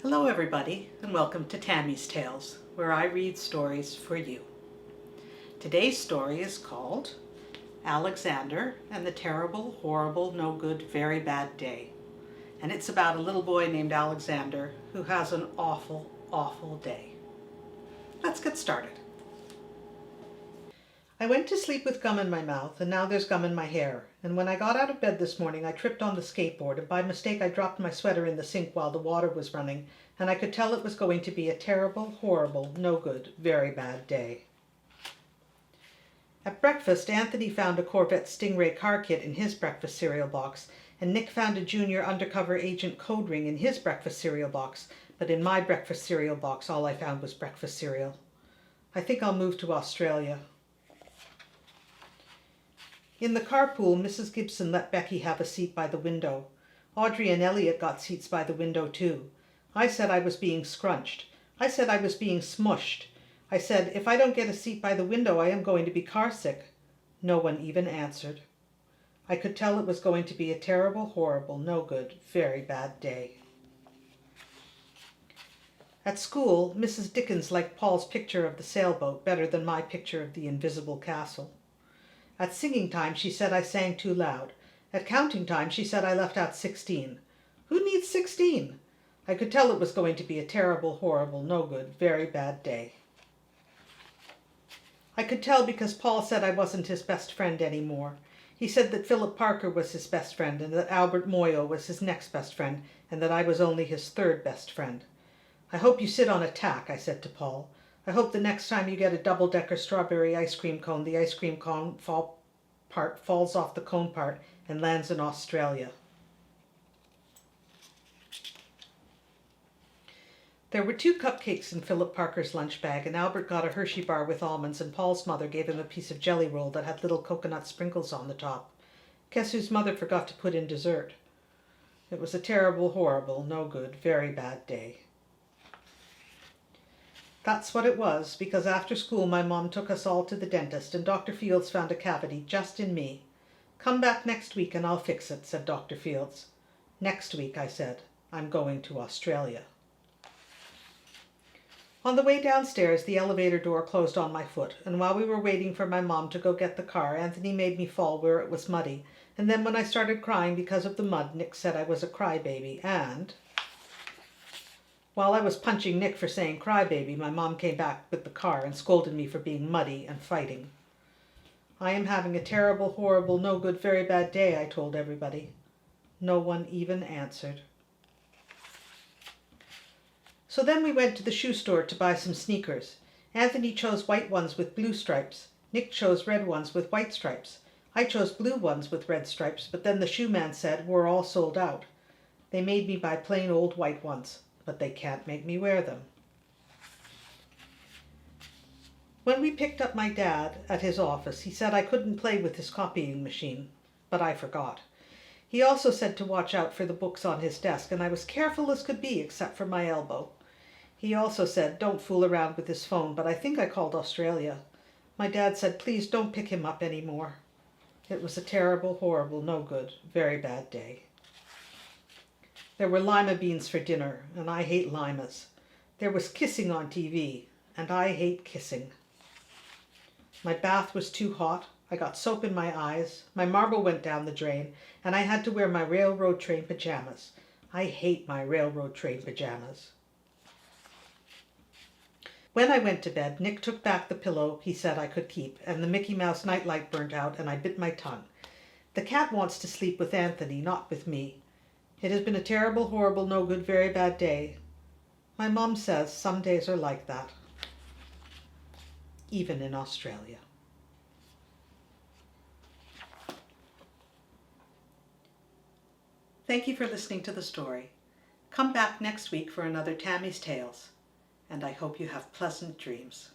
Hello everybody, and welcome to Tammy's Tales, where I read stories for you. Today's story is called Alexander and the Terrible, Horrible, No Good, Very Bad Day. And it's about a little boy named Alexander who has an awful, awful day. Let's get started. I went to sleep with gum in my mouth, and now there's gum in my hair. And when I got out of bed this morning, I tripped on the skateboard, and by mistake I dropped my sweater in the sink while the water was running, and I could tell it was going to be a terrible, horrible, no good, very bad day. At breakfast, Anthony found a Corvette Stingray car kit in his breakfast cereal box, and Nick found a junior undercover agent code ring in his breakfast cereal box, but in my breakfast cereal box all I found was breakfast cereal. I think I'll move to Australia. In the carpool, Mrs. Gibson let Becky have a seat by the window. Audrey and Elliot got seats by the window too. I said I was being scrunched. I said I was being smushed. I said, if I don't get a seat by the window, I am going to be car sick. No one even answered. I could tell it was going to be a terrible, horrible, no good, very bad day. At school, Mrs. Dickens liked Paul's picture of the sailboat better than my picture of the invisible castle. At singing time, she said I sang too loud. At counting time, she said I left out 16. Who needs 16? I could tell it was going to be a terrible, horrible, no good, very bad day. I could tell because Paul said I wasn't his best friend anymore. He said that Philip Parker was his best friend and that Albert Moyo was his next best friend and that I was only his third best friend. I hope you sit on a tack, I said to Paul. I hope the next time you get a double-decker strawberry ice cream cone, the ice cream cone part falls off the cone part and lands in Australia. There were 2 cupcakes in Philip Parker's lunch bag, and Albert got a Hershey bar with almonds, and Paul's mother gave him a piece of jelly roll that had little coconut sprinkles on the top. Guess whose mother forgot to put in dessert? It was a terrible, horrible, no good, very bad day. That's what it was, because after school my mom took us all to the dentist, and Dr. Fields found a cavity just in me. Come back next week and I'll fix it, said Dr. Fields. Next week, I said. I'm going to Australia. On the way downstairs, the elevator door closed on my foot, and while we were waiting for my mom to go get the car, Anthony made me fall where it was muddy, and then when I started crying because of the mud, Nick said I was a crybaby, and while I was punching Nick for saying crybaby, my mom came back with the car and scolded me for being muddy and fighting. I am having a terrible, horrible, no good, very bad day, I told everybody. No one even answered. So then we went to the shoe store to buy some sneakers. Anthony chose white ones with blue stripes. Nick chose red ones with white stripes. I chose blue ones with red stripes, but then the shoe man said we're all sold out. They made me buy plain old white ones, but they can't make me wear them. When we picked up my dad at his office, he said I couldn't play with his copying machine, but I forgot. He also said to watch out for the books on his desk, and I was careful as could be except for my elbow. He also said don't fool around with his phone, but I think I called Australia. My dad said please don't pick him up anymore. It was a terrible, horrible, no good, very bad day. There were lima beans for dinner, and I hate limas. There was kissing on TV, and I hate kissing. My bath was too hot. I got soap in my eyes. My marble went down the drain, and I had to wear my railroad train pajamas. I hate my railroad train pajamas. When I went to bed, Nick took back the pillow he said I could keep, and the Mickey Mouse nightlight burnt out, and I bit my tongue. The cat wants to sleep with Anthony, not with me. It has been a terrible, horrible, no good, very bad day. My mom says some days are like that, even in Australia. Thank you for listening to the story. Come back next week for another Tammy's Tales, and I hope you have pleasant dreams.